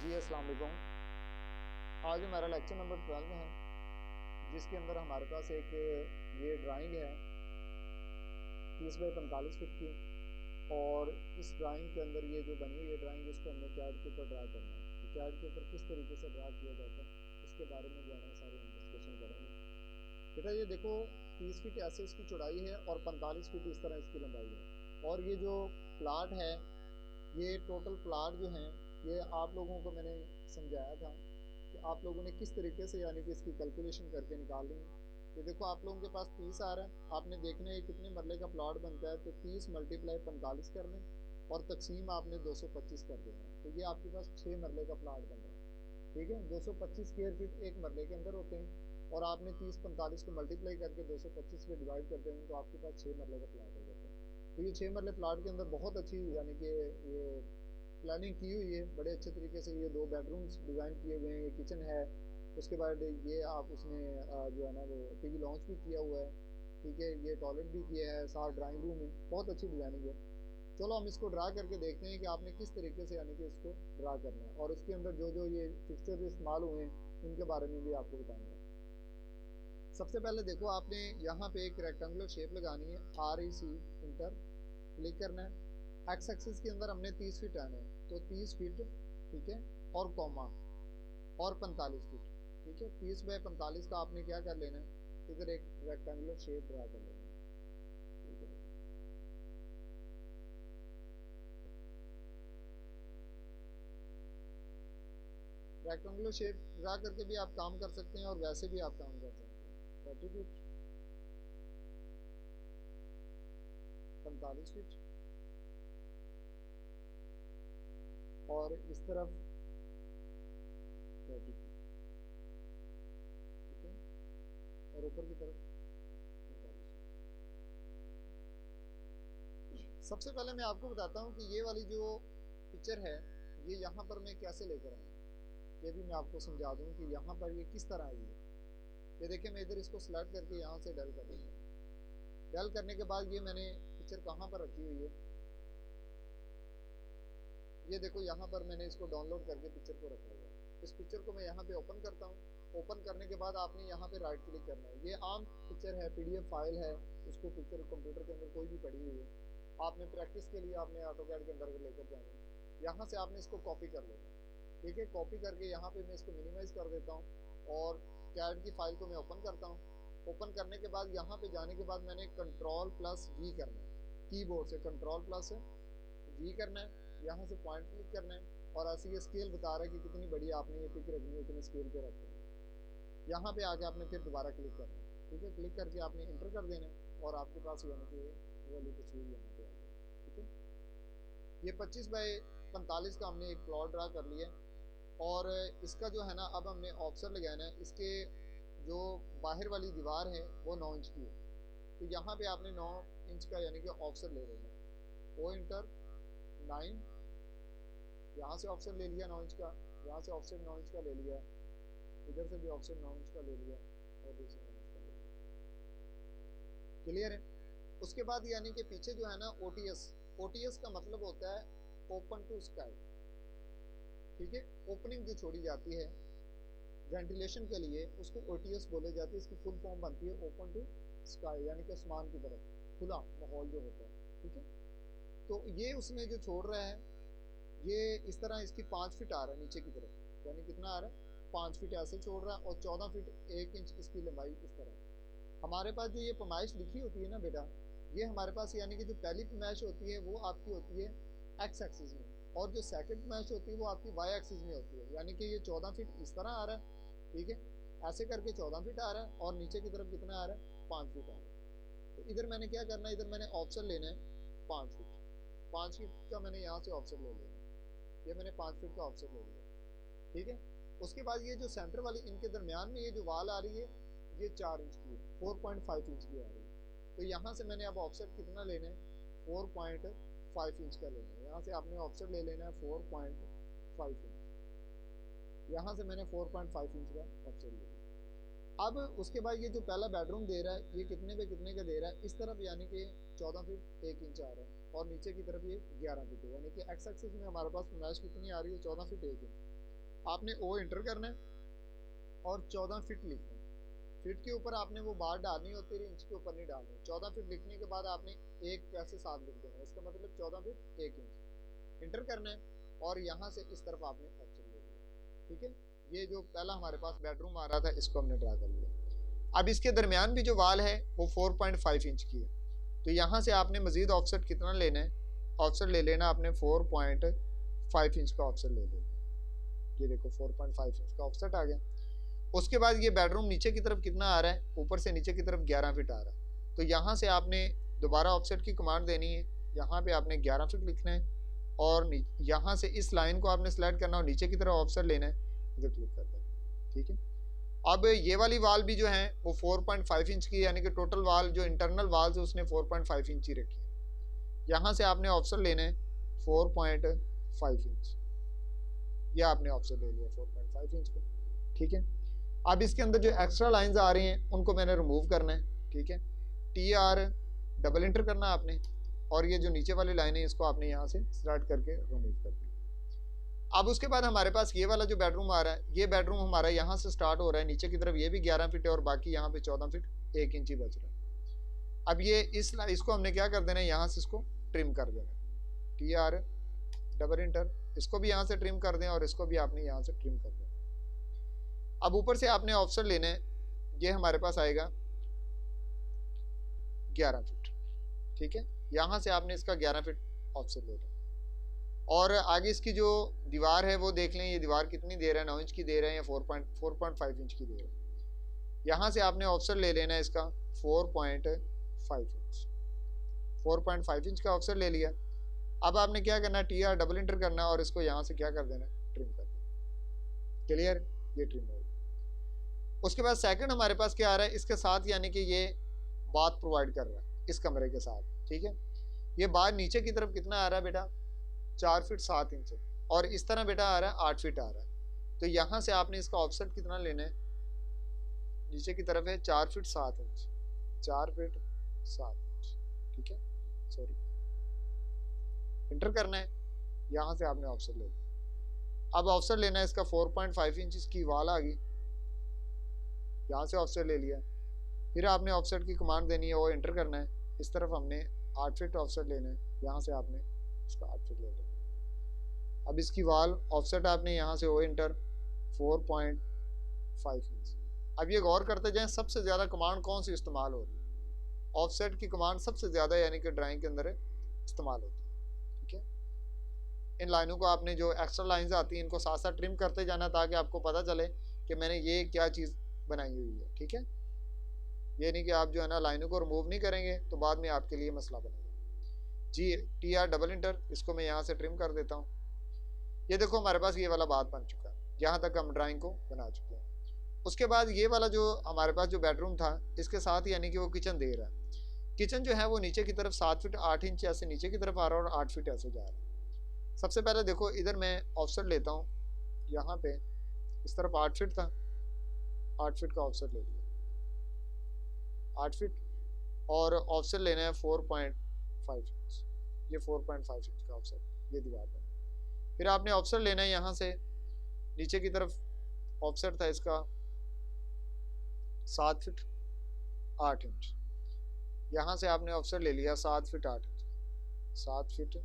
जी अस्सलाम वालेकुम। आज हमारा लेक्चर नंबर 12 है, जिसके अंदर हमारे पास एक ये ड्राइंग है 30 बाई 45 फीट की। और इस ड्राइंग के अंदर ये जो बनी हुई है ड्राइंग, इसको हमने कैड के ऊपर ड्रा करना है। तो कैड के ऊपर किस तरीके से ड्रा किया जाता है इसके बारे में जो है ना सारी हम डिस्कशन करेंगे। बेटा ये देखो 30 फीट ऐसे इसकी चौड़ाई है और 45 फीट इस तरह इसकी लंबाई है। और ये जो प्लाट है, ये टोटल प्लाट जो है ये आप लोगों को मैंने समझाया था कि आप लोगों ने किस तरीके से यानी कि इसकी कैलकुलेशन करके निकालनी है। तो देखो आप लोगों के पास 30 आ रहा है, आपने देखना है कितने मरले का प्लाट बनता है। तो 30 मल्टीप्लाई 45 कर लें और तकसीम आपने 225 कर देना है। तो ये आपके पास 6 मरले का प्लाट बन रहा है। ठीक है, 225 स्क्वायर फीट एक मरले के अंदर होते हैं और आपने 30-45 को मल्टीप्लाई करके 225 पे डिवाइड करते हैं तो आपके पास 6 मरले का प्लाट हो जाता है। तो ये 6 मरले प्लाट के अंदर बहुत अच्छी यानी कि ये प्लानिंग की हुई है, बड़े अच्छे तरीके से। ये 2 बेडरूम्स डिज़ाइन किए हुए हैं, ये किचन है, उसके बाद ये आप उसने जो है ना वो टीवी लॉन्च भी किया हुआ है। ठीक है, ये टॉयलेट भी किया है, साथ ड्राइंग रूम है, बहुत अच्छी डिज़ाइनिंग है। चलो हम इसको ड्रा करके देखते हैं कि आपने किस तरीके से यानी कि इसको ड्रा करना है और इसके अंदर जो जो ये फिक्सचर इस्तेमाल हुए हैं उनके बारे में भी आपको बताऊँगा। सबसे पहले देखो आपने यहाँ पे एक रेक्टेंगुलर शेप लगानी है, REC इंटर क्लिक करना है। एक्स एक्सिस के अंदर हमने 30 फीट आना है, तो 30 फीट ठीक है और कॉमा और 45 फीट। ठीक है, 30 बाई 45 का आपने क्या कर लेना है, इधर एक रेक्टेंगुलर शेप ड्रा कर लेना है। ठीक है, रेक्टेंगुलर शेप ड्रा करके भी आप काम कर सकते हैं और वैसे भी आप काम कर सकते हैं। 30 फीट 45 फीट और इस तरफ 30 फीट। ठीक है, और ऊपर की तरफ 45 फीट। सबसे पहले मैं आपको बताता हूँ कि ये वाली जो पिक्चर है ये यहाँ पर मैं कैसे लेकर आऊँ, ये भी मैं आपको समझा दूँ कि यहाँ पर ये किस तरह आई है। ये देखिए मैं इधर इसको सेलेक्ट करके यहाँ से डल कर दूँगा। डल करने के बाद ये मैंने पिक्चर कहाँ पर रखी हुई है, ये देखो यहाँ पर मैंने इसको डाउनलोड करके पिक्चर को रखा हुआ है। इस पिक्चर को मैं यहाँ पे ओपन करता हूँ। ओपन करने के बाद आपने यहाँ पे राइट क्लिक करना है। ये आम पिक्चर है, PDF फाइल है, उसको पिक्चर कंप्यूटर के अंदर कोई भी पड़ी हुई है। आपने प्रैक्टिस के लिए आपने ऑटोकैड के अंदर लेकर जाना है। यहाँ से आपने इसको कॉपी कर लेना है। ठीक है, कॉपी करके यहाँ पे मैं इसको मिनिमाइज कर देता हूँ और कैड की फाइल को मैं ओपन करता हूँ। ओपन करने के बाद यहाँ पे जाने के बाद मैंने Ctrl+V करना है, कीबोर्ड से Ctrl+V करना है। यहाँ से पॉइंट क्लिक करना है और ऐसे ये स्केल बता रहा है कि कितनी बड़ी आपने ये पिक रखनी है, उतने स्केल पे रखना है। यहाँ पे आके आपने फिर दोबारा क्लिक करना है। ठीक है, क्लिक करके आपने इंटर कर देना है और आपके पास यानी कि वो वाली तस्वीर यहाँ पे आ गई। ठीक है, ये 25 बाई 45 का हमने एक प्लॉट ड्रा कर लिया और इसका जो है ना अब हमने ऑफसेट लगाना है। इसके जो बाहर वाली दीवार है वो 9 इंच की है, तो यहाँ पे आपने 9 इंच का यानी कि ऑफसेट ले लेना है। ओ इंटर 9, यहाँ से ऑप्शन ले लिया 9 इंच का, यहाँ से ऑप्शन 9 इंच का ले लिया, इधर से भी ऑप्शन 9 इंच का ले लिया और इधर से 9 इंच का ले लिया। क्लियर है। उसके बाद यानी कि पीछे जो है ना OTS का मतलब होता है ओपन टू स्काई। ठीक है, ओपनिंग जो छोड़ी जाती है वेंटिलेशन के लिए उसको OTS बोले जाती है। इसकी फुल फॉर्म बनती है ओपन टू स्काई, यानी कि आसमान की तरफ खुला माहौल जो होता है। ठीक है, तो ये उसमें जो छोड़ रहा है ये इस तरह इसकी 5 फीट आ रहा है नीचे की तरफ, यानी कितना आ रहा है 5 फीट ऐसे छोड़ रहा है और 14 फीट 1 इंच इसकी लंबाई इस तरह। हमारे पास जो ये पैमाइश लिखी होती है ना बेटा, ये हमारे पास यानी कि जो पहली पैमाइश होती है वो आपकी होती है एक्स एक्सिस में और जो सेकंड पैमाइश होती है वो आपकी वाई एक्सिस में होती है। यानी कि ये 14 फीट इस तरह आ रहा है। ठीक है, ऐसे करके 14 फीट आ रहा है और नीचे की तरफ कितना आ रहा है 5 फीट आ रहा है। तो इधर मैंने क्या करना है, इधर मैंने ऑप्शन लेना है 5 फीट। 5 फीट का मैंने यहाँ से ऑप्शन ले लेना है, ये मैंने 5 फीट का ऑफसेट ले लिया। ठीक है, उसके बाद ये जो सेंटर वाली इनके दरमियान में ये जो वाल आ रही है ये 4 इंच की है, 4.5 इंच की आ रही है। तो यहाँ से मैंने अब ऑफसेट कितना लेना है 4.5 इंच का लेना है। यहाँ से आपने ऑफसेट ले लेना है 4.5 इंच, यहाँ से मैंने 4.5 इंच का ऑफसेट ले लिया। अब उसके बाद ये जो पहला बेडरूम दे रहा है ये कितने पे कितने का दे रहा है, इस तरफ यानी कि 14 फीट 1 इंच आ रहा है और नीचे की तरफ ये 11 फीट है। यानी कि एक्स एक्सिस में हमारे पास पैमाइश कितनी आ रही है 14 फीट 1 इंच। आपने ओ एंटर करना है और 14 फीट लिखना है। फीट के ऊपर आपने वो बार डालनी होती है, इंच के ऊपर नहीं डालनी। 14 फीट लिखने के बाद आपने एक पैसे साथ लिख देना, इसका मतलब 14 फीट 1 इंच एंटर करना है और यहाँ से इस तरफ आपने ऑप्शन ले लिया। ठीक है, ये जो पहला हमारे पास बेडरूम आ रहा था इसको हमने ड्रा कर लिया। अब इसके दरमियान भी जो वाल है वो 4.5 इंच की है, तो यहाँ से आपने मजीद ऑफसेट कितना लेना है, ऑफसेट ले लेना आपने 4.5 इंच का ऑफसेट ले लेना। ये देखो 4.5 इंच का ऑफसेट आ गया। उसके बाद ये बेडरूम नीचे की तरफ कितना आ रहा है, ऊपर से नीचे की तरफ 11 फीट आ रहा है, तो यहाँ से आपने दोबारा ऑफसेट की कमांड देनी है। यहाँ पे आपने 11 फीट लिखना है और यहाँ से इस लाइन को आपने सिलेक्ट करना और नीचे की तरफ ऑफसेट लेना है, इधर क्लिक कर देना। ठीक है, अब ये वाली वाल भी जो है वो 4.5 इंच की, यानी कि टोटल वाल जो इंटरनल वाल है उसने 4.5 इंच ही रखी है। यहाँ से आपने ऑफसेट लेना है 4.5 इंच, ये आपने ऑफसेट ले लिया 4.5 इंच को। ठीक है, अब इसके अंदर जो एक्स्ट्रा लाइंस आ रही हैं उनको मैंने रिमूव करना है। ठीक है, TR डबल इंटर करना आपने और ये जो नीचे वाली लाइन है इसको आपने यहाँ से स्टार्ट करके रिमूव कर दिया। अब उसके बाद हमारे पास ये वाला जो बेडरूम आ रहा है, ये बेडरूम हमारा यहाँ से स्टार्ट हो रहा है, नीचे की तरफ ये भी 11 फीट है और बाकी यहाँ पे 14 फीट 1 इंच ही बच रहा है। अब ये इसको हमने क्या कर देना है, यहाँ से इसको ट्रिम कर देना है। TR डबल इंटर, इसको भी यहाँ से ट्रिम कर दें और इसको भी आपने यहाँ से ट्रिम कर देना। अब ऊपर से आपने ऑफसेट लेना है, ये हमारे पास आएगा 11 फीट। ठीक है, यहाँ से आपने इसका 11 फीट ऑफसेट ले लेना और आगे इसकी जो दीवार है वो देख लें, ये दीवार कितनी दे रहा है, 9 इंच की दे रहा है या 4.5 इंच की दे रहा है। यहाँ से आपने ऑफसेट ले लेना है इसका 4.5 इंच, 4.5 इंच का ऑफसेट ले लिया। अब आपने क्या करना है, TR डबल इंटर करना है और इसको यहाँ से क्या कर देना है, ट्रिम कर देना। क्लियर, ये ट्रिम हो गया। उसके बाद सेकंड हमारे पास क्या आ रहा है, इसके साथ यानी कि ये बाथ प्रोवाइड कर रहा है इस कमरे के साथ। ठीक है, ये बाहर नीचे की तरफ कितना आ रहा है बेटा, 4 फीट 7 इंच और इस तरह बेटा आ रहा है 8 फीट आ रहा है। तो यहाँ से आपने इसका ऑफसेट कितना लेना है, नीचे की तरफ है 4 फीट 7 इंच, 4 फीट 7 इंच। ठीक है, सॉरी इंटर करना है, यहाँ से आपने ऑफसेट ले लिया। अब ऑफसेट लेना है इसका 4.5 इंच की वाल आ गई, यहाँ से ऑफसेट ले लिया। फिर आपने ऑफसेट की कमांड देनी है, वो एंटर करना है। इस तरफ हमने 8 फीट ऑफसेट लेना है, यहाँ से आपने इसका 8 फीट ले लेना। अब इसकी वाल ऑफसेट आपने यहाँ से वो एंटर 4.5 इंच। अब ये गौर करते जाएं सबसे ज़्यादा कमांड कौन सी इस्तेमाल हो रही है, ऑफसेट की कमांड सबसे ज़्यादा यानी कि ड्राइंग के अंदर इस्तेमाल होती है। ठीक है, इन लाइनों को आपने जो एक्स्ट्रा लाइंस आती हैं इनको साथ साथ ट्रिम करते जाना ताकि आपको पता चले कि मैंने ये क्या चीज़ बनाई हुई है। ठीक है, ये नहीं कि आप जो है ना लाइनों को रिमूव नहीं करेंगे तो बाद में आपके लिए मसला बनेगा। जी, TR डबल इंटर, इसको मैं यहाँ से ट्रिम कर देता हूँ। ये देखो हमारे पास ये वाला बात बन चुका है, यहाँ तक हम ड्राइंग को बना चुके हैं। उसके बाद ये वाला जो हमारे पास जो बेडरूम था इसके साथ यानी कि वो किचन दे रहा है। किचन जो है वो नीचे की तरफ 7 फीट 8 इंच ऐसे नीचे की तरफ आ रहा है और 8 फीट ऐसे जा रहा है। सबसे पहले देखो इधर मैं ऑफसेट लेता हूँ, यहाँ पे इस तरफ 8 फीट था, 8 फीट का ऑफसेट ले लिया, 8 फीट और ऑफसेट लेना है 4.5 इंच, ये 4.5 इंच का ऑफसेट, ये दीवार पर। फिर आपने ऑफसेट लेना है यहाँ से नीचे की तरफ ऑफसेट था इसका 7 फीट 8 इंच, यहाँ से आपने ऑफसेट ले लिया 7 फीट 8 इंच, 7 फीट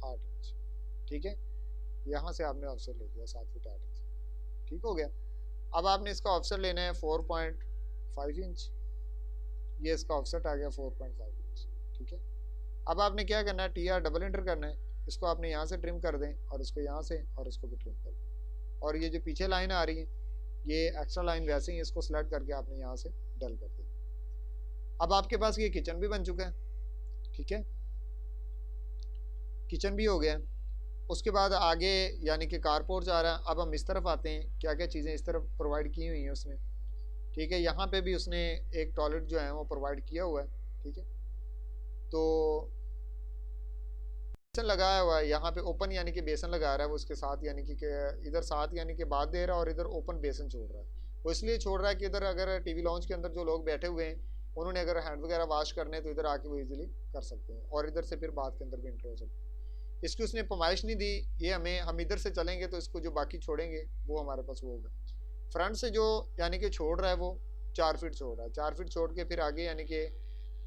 8 इंच। ठीक है, यहाँ से आपने ऑफसेट ले लिया 7 फीट 8 इंच। ठीक हो गया। अब आपने इसका ऑफसेट लेना है 4.5 इंच, ये इसका ऑफसेट आ गया 4.5 इंच। ठीक है, अब आपने क्या करना है, TR डबल इंटर करना है, इसको आपने यहाँ से ट्रिम कर दें और इसको यहाँ से और इसको भी ट्रिम कर दें। और ये जो पीछे लाइन आ रही है ये एक्स्ट्रा लाइन वैसे ही इसको सिलेक्ट करके आपने यहाँ से डल कर दें। अब आपके पास ये किचन भी बन चुका है। ठीक है, किचन भी हो गया। उसके बाद आगे यानी कि कारपोर्च आ रहा है। अब हम इस तरफ आते हैं, क्या क्या चीज़ें इस तरफ प्रोवाइड की हुई हैं उसने। ठीक है, यहाँ पे भी उसने एक टॉयलेट जो है वो प्रोवाइड किया हुआ है। ठीक है, तो बेसन लगाया हुआ है, यहाँ पे ओपन यानी कि बेसन लगा रहा है वो उसके साथ, यानी कि इधर साथ यानी कि बात दे रहा है और इधर ओपन बेसन छोड़ रहा है। वो इसलिए छोड़ रहा है कि इधर अगर टीवी लॉन्च के अंदर जो लोग बैठे हुए हैं उन्होंने अगर हैंड वगैरह वॉश करने तो इधर आके वो इजीली कर सकते हैं और इधर से फिर बात के अंदर भी एंटर हो सकते हैं। इसकी उसने पैमाइश नहीं दी, ये हमें, हम इधर से चलेंगे तो इसको जो बाकी छोड़ेंगे वो हमारे पास वो होगा। फ्रंट से जो यानी कि छोड़ रहा है वो 4 फीट छोड़ रहा है, 4 फीट छोड़ के फिर आगे यानी कि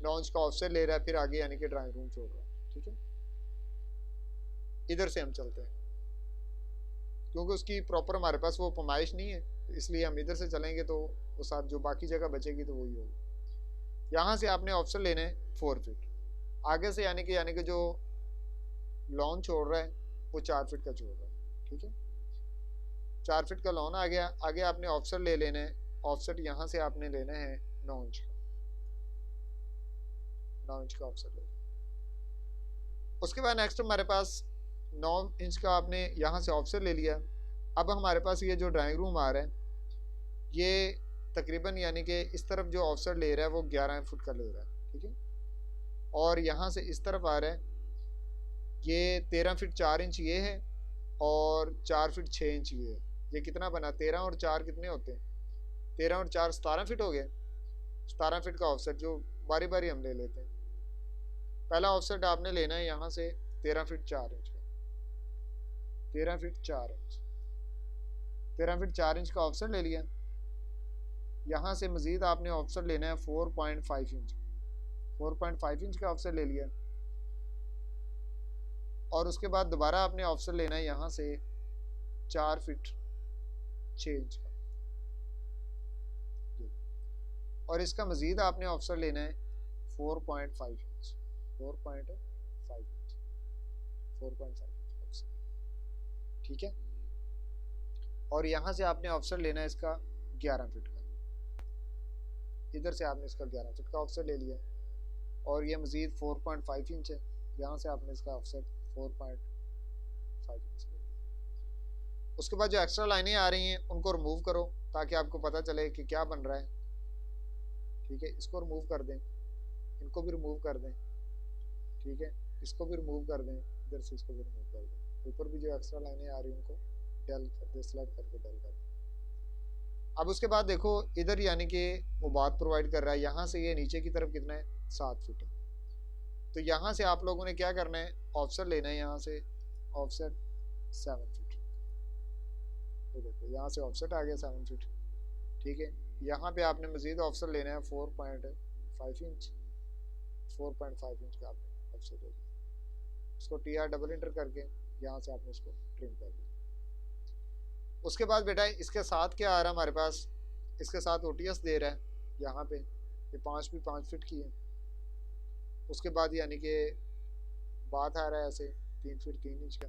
लॉन्च का ऑफसेट ले रहा है, फिर आगे यानी कि ड्राइंग रूम छोड़ रहा है। ठीक है, इधर से हम चलते हैं क्योंकि उसकी प्रॉपर हमारे पास वो पैमाइश नहीं है, इसलिए हम इधर से चलेंगे तो वो साथ जो बाकी जगह बचेगी तो वही होगा। यहाँ से आपने ऑफसेट लेना है 4 फीट, आगे से यानी कि जो लॉन छोड़ रहा है वो 4 फीट का छोड़ रहा है। ठीक है, 4 फीट का लॉन आ गया, आगे आपने ऑफसेट ले लेना है, ऑफसेट यहाँ से आपने लेना है 9 इंच का, 9 इंच का ऑफसेट लेना। उसके बाद नेक्स्ट हमारे पास 9 इंच का आपने यहाँ से ऑफसेट ले लिया। अब हमारे पास ये जो ड्राइंग रूम आ रहा है ये तकरीबन यानी कि इस तरफ जो ऑफसेट ले रहा है वो 11 फुट का ले रहा है। ठीक है, और यहाँ से इस तरफ आ रहा है ये 13 फीट 4 इंच ये है और 4 फीट 6 इंच ये है। ये कितना बना, 13 और 4 कितने होते हैं, 13 और 4 17 फीट हो गए। 17 फीट का ऑफसेट जो बारी बारी हम ले लेते हैं। पहला ऑफसेट आपने लेना है यहाँ से 13 फीट 4 इंच का, 13 फीट 4 इंच, 13 फीट 4 इंच का ऑफसेट ले लिया। यहाँ से मजीद आपने ऑफसेट लेना है 4.5 इंच, 4.5 इंच का ऑफसेट ले लिया। और उसके बाद दोबारा आपने ऑफसेट लेना है यहाँ से 4 फीट 6 इंच का, और इसका मजीद आपने ऑफसेट लेना है 4.5 इंच, 4.5 इंच, 4.5 इंच ऑफसेट। ठीक है, और यहाँ से आपने ऑफसेट लेना है इसका 11 फीट का, इधर से आपने इसका 11 फीट का ऑफसेट ले लिया, और ये मजीद 4.5 इंच है, यहाँ से आपने इसका ऑफसेट 4.5 इंच ले लिया। उसके बाद जो एक्स्ट्रा लाइनें आ रही हैं उनको रिमूव करो ताकि आपको पता चले कि क्या बन रहा है। ठीक है, इसको रिमूव कर दें, इनको भी रिमूव कर दें। ठीक है, इसको भी रिमूव कर दें, इधर से इसको भी रिमूव कर दें। ऊपर भी जो एक्स्ट्रा लाइनें आ रही हैं उनको डेल कर दे, सेलेक्ट करके डेल कर दें। अब उसके बाद देखो इधर यानी कि वो बात प्रोवाइड कर रहा है, यहाँ से ये नीचे की तरफ कितना है 7 फीट है। तो यहाँ से आप लोगों ने क्या करना है, ऑफसेट लेना है, यहाँ से ऑफसेट 7 फीट। तो देखो यहाँ से ऑफसेट आ गया 7 फीट। ठीक है, यहाँ पे आपने मजीद ऑफसेट लेना है 4.5 इंच, 4.5 इंच का आपने ऑफसेट ले लिया। इसको TR डबल इंटर करके यहाँ से आपने इसको ट्रिम कर दिया। उसके बाद बेटा इसके साथ क्या आ रहा है हमारे पास, इसके साथ OTS दे रहा है यहाँ पे, ये 5 भी 5 फीट की है। उसके बाद यानी कि बात आ रहा है ऐसे 3 फीट 3 इंच का।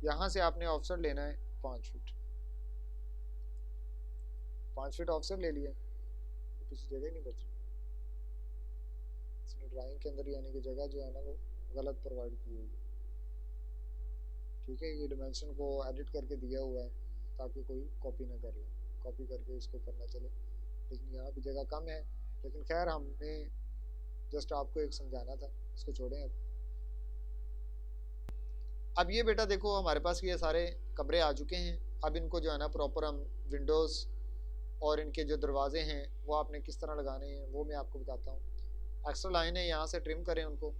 यहाँ से आपने ऑफसेट लेना है 5 फीट, 5 फीट ऑफसेट ले लिया। तो किसी जगह नहीं बच रही इसमें, ड्राइंग के अंदर यानी कि जगह जो है ना वो गलत प्रोवाइड की हुई है। ठीक है, ये डिमेंशन को एडिट करके दिया हुआ है ताकि कोई कॉपी ना कर ले, कॉपी करके इसको करना चले, लेकिन यहाँ भी जगह कम है। लेकिन खैर हमने जस्ट आपको एक समझाना था, इसको छोड़ें। अब ये बेटा देखो हमारे पास ये सारे कमरे आ चुके हैं। अब इनको जो है ना प्रॉपर हम विंडोज़ और इनके जो दरवाजे हैं वो आपने किस तरह लगाने हैं वो मैं आपको बताता हूँ। एक्स्ट्रा लाइन है, यहाँ से ट्रिम करें उनको,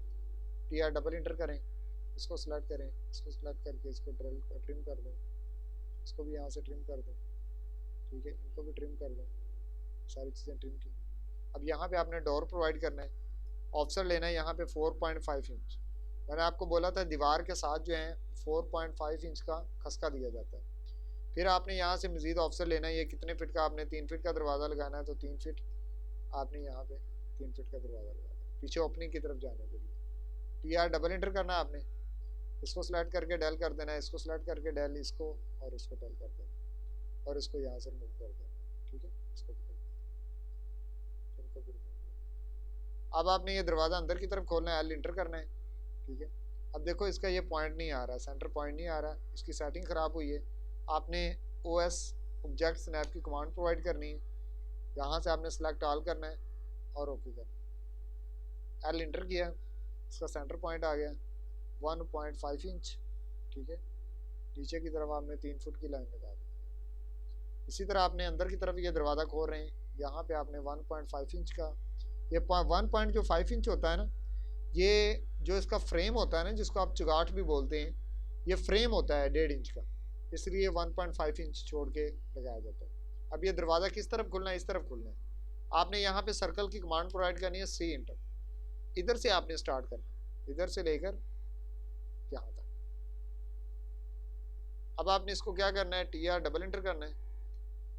TR डबल इंटर करें, इसको सेलेक्ट करें, इसको सेलेक्ट करके इसको ट्रिम कर दें, इसको भी यहाँ से ट्रिम कर दें। ठीक है, इनको भी ट्रिम कर दें, सारी चीज़ें ट्रिम की। अब यहाँ पे आपने डोर प्रोवाइड करना है, ऑफसेट लेना है यहाँ पे 4.5 इंच। मैंने आपको बोला था दीवार के साथ जो है 4.5 इंच का खसका दिया जाता है। फिर आपने यहाँ से मजीद ऑफसेट लेना है, ये कितने फिट का, आपने 3 फीट का दरवाज़ा लगाना है तो 3 फीट आपने यहाँ पे 3 फीट का दरवाज़ा लगाना है पीछे ओपनिंग की तरफ जाने के लिए। TR डबल इंटर करना है आपने, इसको सेलेक्ट करके डेल कर देना है, इसको सेलेक्ट करके डेल, इसको और इसको डेल कर देना, और इसको यहाँ से रिमूव कर देना। ठीक है, इसको अब आपने ये दरवाज़ा अंदर की तरफ खोलना है, L इंटर करना है। ठीक है, अब देखो इसका ये पॉइंट नहीं आ रहा, सेंटर पॉइंट नहीं आ रहा, इसकी सेटिंग ख़राब हुई है। आपने OS ऑब्जेक्ट स्नैप की कमांड प्रोवाइड करनी है, यहाँ से आपने सेलेक्ट ऑल करना है और ओके करना है। L इंटर किया, इसका सेंटर पॉइंट आ गया 1.5 इंच। ठीक है, नीचे की तरफ आपने 3 फुट की लाइन लगा दी। इसी तरह आपने अंदर की तरफ ये दरवाज़ा खोल रहे हैं, यहाँ पे आपने 1.5 इंच का, ये 1.5 इंच होता है ना, ये जो इसका फ्रेम होता है ना, जिसको आप चुगाट भी बोलते हैं, ये फ्रेम होता है 1.5 इंच का, इसलिए 1.5 इंच छोड़ के लगाया जाता है। अब ये दरवाज़ा किस तरफ खुलना है? इस तरफ खुलना है। आपने यहाँ पे सर्कल की कमांड प्रोवाइड करनी है, सी इंटर, इधर से आपने स्टार्ट करना है, इधर से लेकर यहाँ तक। अब आपने इसको क्या करना है? TR डबल इंटर करना है,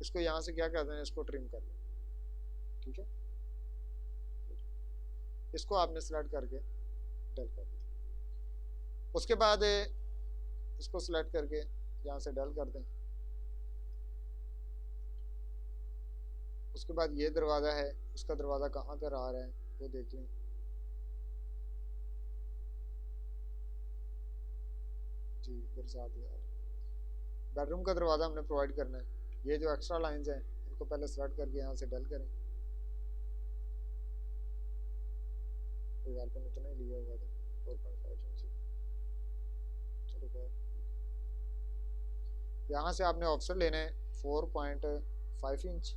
इसको यहाँ से क्या कर देना है? इसको ट्रिम कर लेना, ठीक है। इसको आपने सिलेक्ट करके डल कर दें। उसके बाद इसको सिलेक्ट करके यहाँ से डल कर दें। उसके बाद ये दरवाज़ा है, इसका दरवाज़ा कहाँ पर आ रहा है वो देख लें। जी इधर से आते हैं। बेडरूम का दरवाज़ा हमने प्रोवाइड करना है। ये जो एक्स्ट्रा लाइंस हैं इनको पहले सिलेक्ट करके यहाँ से डल करें। यार पे इतना ही लिया हुआ था 4.5 इंच। चलो खैर, यहाँ से आपने ऑप्शन लेना है 4.5 इंच।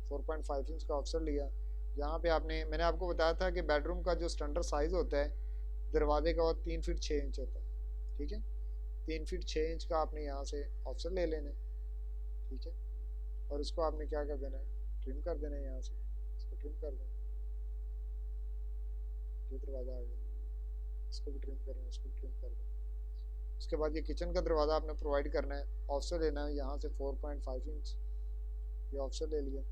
4.5 इंच का ऑप्शन लिया। यहाँ पे आपने, मैंने आपको बताया था कि बेडरूम का जो स्टैंडर्ड साइज़ होता है दरवाजे का वो 3 फीट 6 इंच होता है, ठीक है। 3 फीट 6 इंच का आपने यहाँ से ऑप्शन ले लेना है, ठीक है। और इसको आपने क्या कर देना है? ट्रिम कर देना है। यहाँ से इसको ट्रिम कर देना। ये दरवाज़ा आ गया, इसको भी ट्रिम करें, इसको भी ट्रिम कर दें। उसके बाद ये किचन का दरवाज़ा आपने प्रोवाइड करना है, ऑप्शन लेना है यहाँ से 4.5 इंच, ये ऑप्शन ले लिया।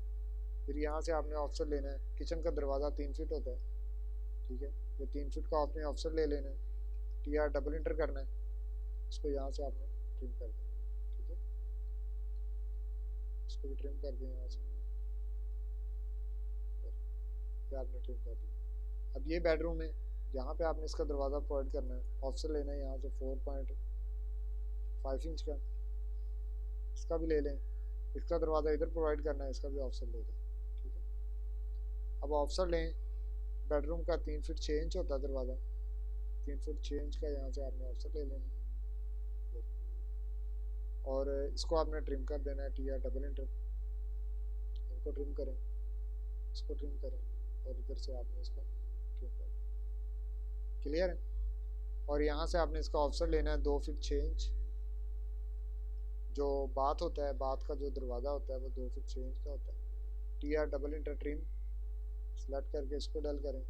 फिर यहाँ से आपने ऑप्शन लेना है, किचन का दरवाज़ा 3 फीट होता है, ठीक है। ये 3 फीट का आपने ऑप्शन ले लेना है, TR डबल इंटर करना है, इसको यहाँ से आपने ट्रिम कर देना, ठीक है। इसको भी ट्रिम कर दें यहाँ से, आपने ट्रिम कर दिया। अब ये बेडरूम है, यहाँ पे आपने इसका दरवाज़ा प्रोवाइड करना है, ऑप्शन लेना है यहाँ से 4.5 इंच का, इसका भी ले लें। इसका दरवाज़ा इधर प्रोवाइड करना है, इसका भी ऑप्शन ले लें, ठीक है। अब ऑप्शन लें, बेडरूम का 3 फीट 6 इंच होता है दरवाज़ा, 3 फीट 6 इंच का यहाँ से आपने ऑप्शन ले लेना और इसको आपने ट्रिम कर देना है, TR डबल इंटर, इनको ट्रिम करें, इसको ट्रिम करें और इधर से आपने इसको ट्रिम कर दें। क्लियर है। और यहाँ से आपने इसका ऑप्शन लेना है 2 फीट 6 इंच। जो बात होता है, बात का जो दरवाज़ा होता है वो 2 फीट 6 इंच का होता है। TR double inter trim select करके इसको डल करें,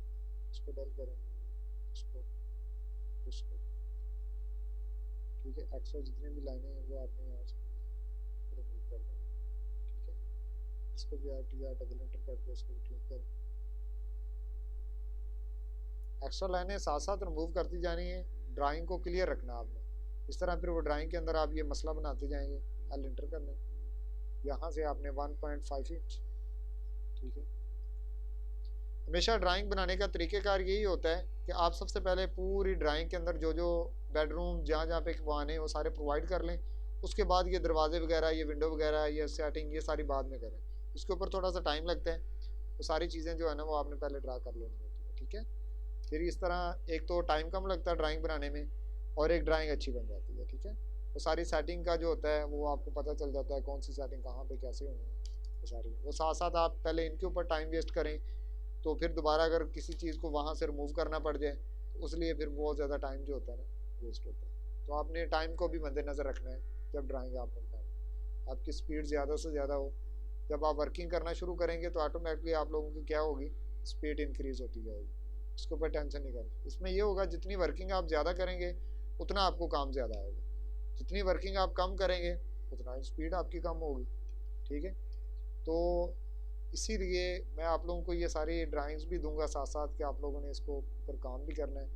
इसको डल करें, इसको, ठीक है। एक्स्ट्रा जितनी भी लाइनें हैं वो आपने यहाँ से रिमूव कर दें, ठीक है। इसको भी TR डबल इंटर करके इसको ट्रिम करें। एक्स्ट्रा लाइनें साथ साथ रिमूव करती जानी है, ड्राइंग को क्लियर रखना आपने। इस तरह फिर वो ड्राइंग के अंदर आप ये मसला बनाते जाएंगे। एल इंटर करना, यहाँ से आपने 1.5 इंच, ठीक है। हमेशा ड्राइंग बनाने का तरीक़ेकार यही होता है कि आप सबसे पहले पूरी ड्राइंग के अंदर जो जो बेडरूम जहाँ जहाँ पे बनवाने वो सारे प्रोवाइड कर लें। उसके बाद ये दरवाजे वगैरह, ये विंडो वगैरह, ये सेटिंग, ये सारी बाद में करें। इसके ऊपर थोड़ा सा टाइम लगता है, तो सारी चीज़ें जो है ना वो आपने पहले ड्रा कर लेनी होती है, ठीक है। फिर इस तरह एक तो टाइम कम लगता है ड्राइंग बनाने में और एक ड्राइंग अच्छी बन जाती है, ठीक है। वो सारी सेटिंग का जो होता है वो आपको पता चल जाता है कौन सी सेटिंग कहाँ पे कैसे होनी है, वो सारी। वो साथ साथ आप पहले इनके ऊपर टाइम वेस्ट करें तो फिर दोबारा अगर किसी चीज़ को वहाँ से रिमूव करना पड़ जाए तो उसलिए फिर बहुत ज़्यादा टाइम जो होता है ना वेस्ट होता है। तो आपने टाइम को भी मद्देनज़र रखना है जब ड्राइंग आपने बनानी। आपकी स्पीड ज़्यादा से ज़्यादा हो। जब आप वर्किंग करना शुरू करेंगे तो ऑटोमेटिकली आप लोगों की क्या होगी, स्पीड इंक्रीज़ होती जाएगी। इसके ऊपर टेंशन नहीं करना। इसमें ये होगा जितनी वर्किंग आप ज़्यादा करेंगे उतना आपको काम ज़्यादा आएगा, जितनी वर्किंग आप कम करेंगे उतना स्पीड आपकी कम होगी, ठीक है। तो इसीलिए मैं आप लोगों को ये सारी ड्राइंग्स भी दूंगा साथ साथ कि आप लोगों ने इसको ऊपर काम भी करना है।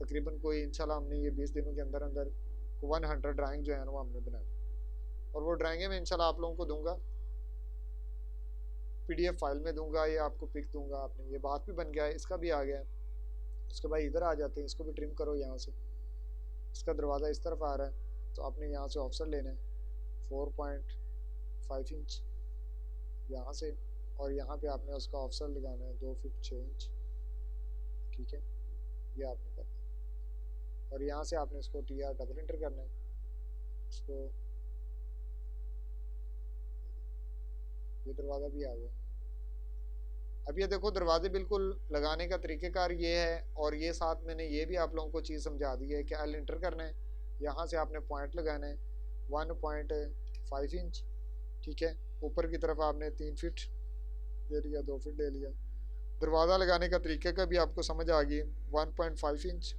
तकरीबन कोई इंशाल्लाह हमने ये 20 दिनों के अंदर अंदर 100 ड्राइंग जो है ना वो हमने बनाई और वो ड्राइंगें मैं इंशाल्लाह आप लोगों को दूंगा, PDF फाइल में दूंगा या आपको पिक दूंगा। आपने ये बात भी बन गया है, इसका भी आ गया है। उसके बाद इधर आ जाते हैं, इसको भी ट्रिम करो। यहाँ से इसका दरवाज़ा इस तरफ आ रहा है तो आपने यहाँ से ऑप्शन लेना है 4.5 इंच यहाँ से और यहाँ पे आपने उसका ऑप्शन लगाना है 2 फीट 6 इंच, ठीक है। ये आपने करना है और यहाँ से आपने इसको TR डबल इंटर करना है। इसको ये दरवाज़ा भी आ गया। अब ये देखो दरवाजे बिल्कुल लगाने का तरीक़ेकार ये है, और ये साथ मैंने ये भी आप लोगों को चीज़ समझा दी है कि एल इंटर करना है, यहाँ से आपने पॉइंट लगाना है 1.5 इंच, ठीक है। ऊपर की तरफ आपने 3 फीट ले लिया, 2 फीट ले लिया। दरवाज़ा लगाने का तरीके का भी आपको समझ आ गई। 1.5 इंच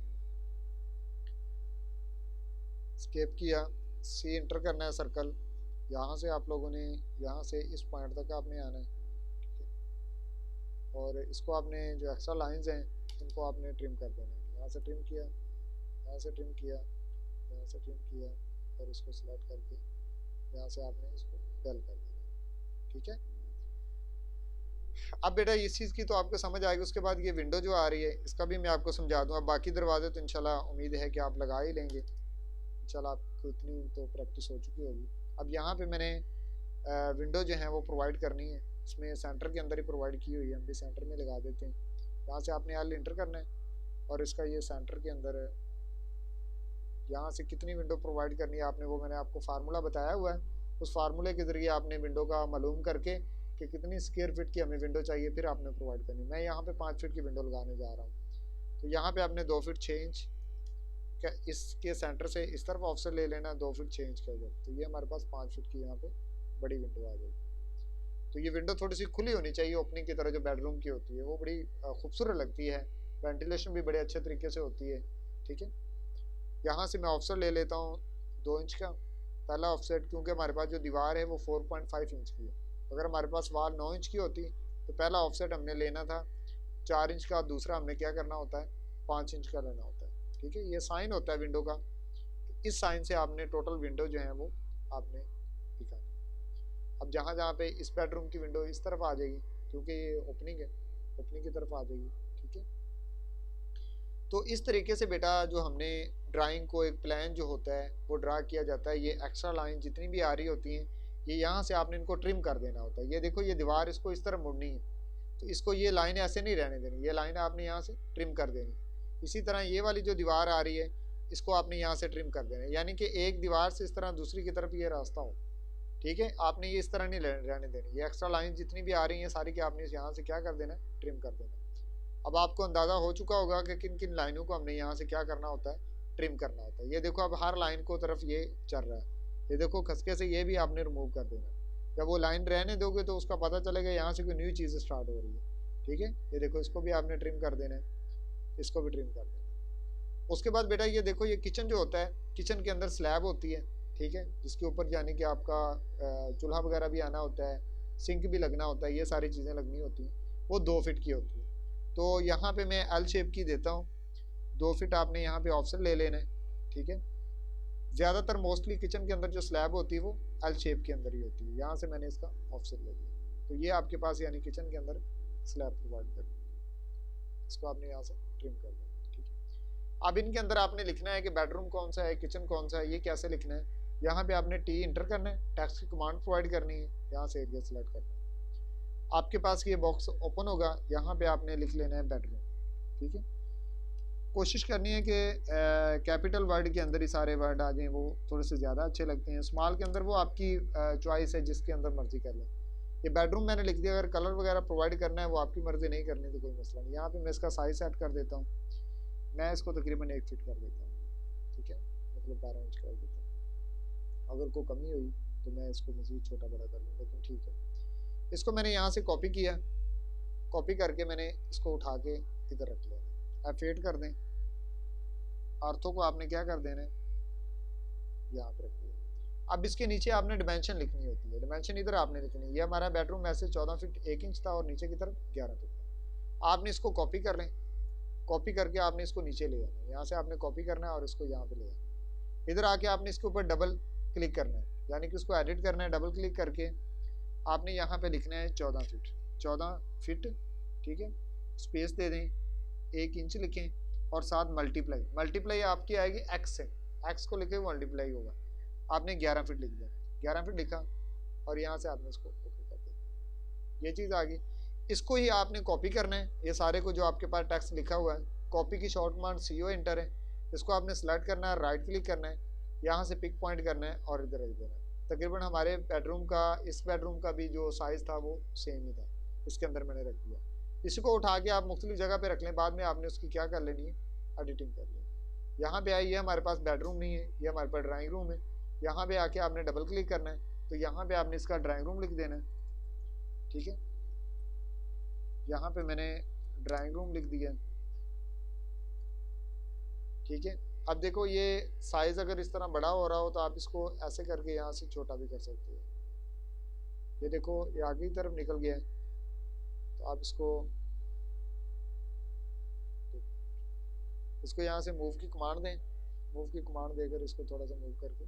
स्केप किया, सी इंटर करना है सर्कल, यहाँ से आप लोगों ने यहाँ से इस पॉइंट तक आपने आना है, और इसको आपने जो एक्स्ट्रा लाइंस हैं इनको आपने ट्रिम कर देना है। यहाँ से ट्रिम किया, यहाँ से ट्रिम किया, यहाँ से ट्रिम किया, और इसको सिलेक्ट करके यहाँ से आपने इसको डल कर देना, ठीक है। अब बेटा इस चीज़ की तो आपको समझ आएगी। उसके बाद ये विंडो जो आ रही है इसका भी मैं आपको समझा दूँ। अब बाकी दरवाजे तो इंशाल्लाह उम्मीद है कि आप लगा ही लेंगे, इंशाल्लाह आपको इतनी तो प्रैक्टिस हो चुकी होगी। अब यहाँ पे मैंने विंडो जो है वो प्रोवाइड करनी है, इसमें सेंटर के अंदर ही प्रोवाइड की हुई है, हम भी सेंटर में लगा देते हैं। यहाँ से आपने एल इंटर करना है, और इसका ये सेंटर के अंदर है, यहाँ से कितनी विंडो प्रोवाइड करनी है आपने वो मैंने आपको फार्मूला बताया हुआ है। उस फार्मूले के ज़रिए आपने विंडो का मालूम करके कि कितनी स्क्वायर फीट की हमें विंडो चाहिए, फिर आपने प्रोवाइड करनी। मैं यहाँ पे 5 फीट की विंडो लगाने जा रहा हूँ, तो यहाँ पे आपने 2 फीट 6 इंच का इसके सेंटर से इस तरफ ऑफसेट ले लेना, 2 फीट 6 इंच का इधर, तो ये हमारे पास 5 फीट की यहाँ पे बड़ी विंडो आ जाएगी। तो ये विंडो थोड़ी सी खुली होनी चाहिए, ओपनिंग की तरह जो बेडरूम की होती है, वो बड़ी खूबसूरत लगती है, वेंटिलेशन भी बड़े अच्छे तरीके से होती है, ठीक है। यहाँ से मैं ऑफसेट ले लेता हूँ 2 इंच का, पहला ऑफसेट, क्योंकि हमारे पास जो दीवार है वो 4.5 इंच की है। अगर हमारे पास वाल 9 इंच की होती तो पहला ऑफसेट हमने लेना था 4 इंच का, दूसरा हमने क्या करना होता है 5 इंच का लेना होता है, ठीक है। ये साइन होता है विंडो का, इस साइन से आपने टोटल विंडो जो है वो आपने दिखाना। अब जहाँ जहाँ पे इस बेडरूम की विंडो इस तरफ आ जाएगी, क्योंकि ये ओपनिंग है, ओपनिंग की तरफ आ जाएगी, ठीक है। तो इस तरीके से बेटा जो हमने ड्राइंग को, एक प्लान जो होता है वो ड्रा किया जाता है। ये एक्स्ट्रा लाइन जितनी भी आ रही होती हैं, ये यहाँ से आपने इनको ट्रिम कर देना होता है। ये देखो ये दीवार इसको इस तरह मुड़नी है, तो इसको ये लाइन ऐसे नहीं रहने देनी, ये लाइन आपने यहाँ से ट्रिम कर देनी। इसी तरह ये वाली जो दीवार आ रही है इसको आपने यहाँ से ट्रिम कर देना है, यानी कि एक दीवार से इस तरह दूसरी की तरफ ये रास्ता हो, ठीक है। आपने ये इस तरह नहीं रहने देनी, ये एक्स्ट्रा लाइन जितनी भी आ रही हैं सारी की आपने यहाँ से क्या कर देना है, ट्रिम कर देना। अब आपको अंदाज़ा हो चुका होगा कि किन किन लाइनों को हमने यहाँ से क्या करना होता है, ट्रिम करना होता है। ये देखो अब हर लाइन को तरफ ये चल रहा है, ये देखो खसके से ये भी आपने रिमूव कर देना। जब वो लाइन रहने दोगे तो उसका पता चलेगा यहाँ से कोई न्यू चीज़ स्टार्ट हो रही है, ठीक है। ये देखो इसको भी आपने ट्रिम कर देना है, इसको भी ट्रिम कर देना है। उसके बाद बेटा ये देखो ये किचन जो होता है, किचन के अंदर स्लैब होती है, ठीक है, जिसके ऊपर यानी कि आपका चूल्हा वगैरह भी आना होता है, सिंक भी लगना होता है, ये सारी चीज़ें लगनी होती हैं, वो 2 फीट की होती है। तो यहाँ पे मैं एल शेप की देता हूँ, 2 फीट आपने यहाँ पे ऑफसेट ले लेना है, ठीक है। ज़्यादातर मोस्टली किचन के अंदर जो स्लैब होती है वो एल शेप के अंदर ही होती है, यहाँ से मैंने इसका ऑफसेट ले लिया। तो ये आपके पास यानी किचन के अंदर स्लैब प्रोवाइड कर, इसको आपने यहाँ से ट्रिम कर दिया, ठीक है। अब इनके अंदर आपने लिखना है कि बेडरूम कौन सा है, किचन कौन सा है, ये कैसे लिखना है। यहाँ पे आपने टी इंटर करना है, टेक्स्ट की कमांड प्रोवाइड करनी है, यहाँ से एरिया सेलेक्ट करना है। आपके पास ये बॉक्स ओपन होगा, यहाँ पे आपने लिख लेना है बेडरूम, ठीक है। कोशिश करनी है कि कैपिटल वर्ड के अंदर ही सारे वर्ड आ जाएं, वो थोड़े से ज़्यादा अच्छे लगते हैं। स्मॉल के अंदर वो आपकी चॉइस है, जिसके अंदर मर्जी कर लें। ये बेडरूम मैंने लिख दिया, अगर कलर वगैरह प्रोवाइड करना है वो आपकी मर्जी, नहीं करनी तो कोई मसला नहीं। यहाँ पे मैं इसका साइज सेट कर देता हूँ, मैं इसको तकरीबन 1 फीट कर देता हूँ, ठीक है, मतलब 12 इंच कर देता हूँ। अगर कोई कमी हुई तो मैं इसको मज़ीद छोटा बड़ा कर लूँ, लेकिन ठीक है। इसको मैंने यहाँ से कॉपी किया, कॉपी करके मैंने इसको उठा के इधर रख लिया। F8 कर दें, आर्थो को आपने क्या कर देना है, यहाँ पर रख दिया। अब इसके नीचे आपने डिमेंशन लिखनी होती है, डिमेंशन इधर आपने लिखनी है। ये हमारा बेडरूम ऐसे 14 फीट 1 इंच था और नीचे की तरफ 11 फीट था। आपने इसको कॉपी कर लें, कॉपी करके आपने इसको नीचे ले आना है, यहाँ से आपने कॉपी करना है और इसको यहाँ पे ले आना। इधर आके आपने इसके ऊपर डबल क्लिक करना है, यानी कि उसको एडिट करना है। डबल क्लिक करके आपने यहाँ पे लिखना है 14 फीट, 14 फीट, ठीक है। स्पेस दे दें, 1 इंच लिखें और साथ मल्टीप्लाई, मल्टीप्लाई आपकी आएगी एक्स से, एक्स को लिखे मल्टीप्लाई होगा। आपने 11 फीट लिख देना, 11 फीट लिखा और यहाँ से आपने इसको ओके कर देना। ये चीज़ आ गई। इसको ही आपने कॉपी करना है, ये सारे को जो आपके पास टेक्स्ट लिखा हुआ है, कॉपी की शॉर्ट कमांड CO इंटर है। इसको आपने सेलेक्ट करना है, राइट क्लिक करना है, यहाँ से पिक पॉइंट करना है और इधर रख देना है। तकरीबन हमारे बेडरूम का, इस बेडरूम का भी जो साइज़ था वो सेम ही था, इसके अंदर मैंने रख दिया। इसी को उठा के आप मुख्तलिफ जगह पे रख लें, बाद में आपने उसकी क्या कर लेनी है, एडिटिंग कर लेनी। यहाँ पे आइए, हमारे पास बेडरूम नहीं है, ये हमारे पास ड्राइंग रूम है। यहाँ पे आके आपने डबल क्लिक करना है, तो यहाँ पे आपने इसका ड्राइंग रूम लिख देना है, ठीक है। यहाँ पे मैंने ड्राइंग रूम लिख दिया, ठीक है। अब देखो ये साइज अगर इस तरह बड़ा हो रहा हो तो आप इसको ऐसे करके यहाँ से छोटा भी कर सकते हो। ये देखो ये आगे की तरफ निकल गया है, तो आप इसको यहाँ से मूव की कमांड दें, मूव की कमांड देकर इसको थोड़ा सा मूव करके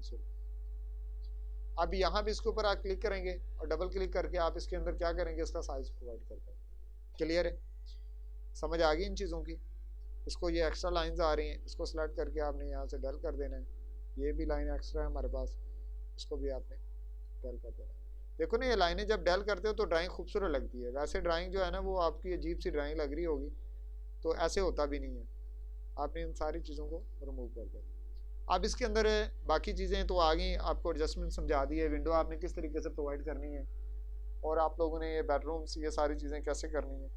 चलो। अब यहाँ भी इसके ऊपर आप क्लिक करेंगे और डबल क्लिक करके आप इसके अंदर क्या करेंगे, इसका साइज प्रोवाइड कर देंगे। क्लियर है, समझ आ गई इन चीज़ों की। इसको ये एक्स्ट्रा लाइंस आ रही हैं, इसको सेलेक्ट करके आपने यहाँ से डल कर देना है। ये भी लाइन एक्स्ट्रा है हमारे पास, इसको भी आपने डल कर देना है। देखो ना, ये लाइनें जब डल करते हो तो ड्राइंग खूबसूरत लगती है। वैसे ड्राइंग जो है ना वो आपकी अजीब सी ड्राइंग लग रही होगी, तो ऐसे होता भी नहीं है। आपने इन सारी चीज़ों को रिमूव कर देना। अब इसके अंदर बाकी चीज़ें तो आ गई, आपको एडजस्टमेंट समझा दी है, विंडो आपने किस तरीके से प्रोवाइड करनी है, और आप लोगों ने ये बेडरूम्स ये सारी चीज़ें कैसे करनी है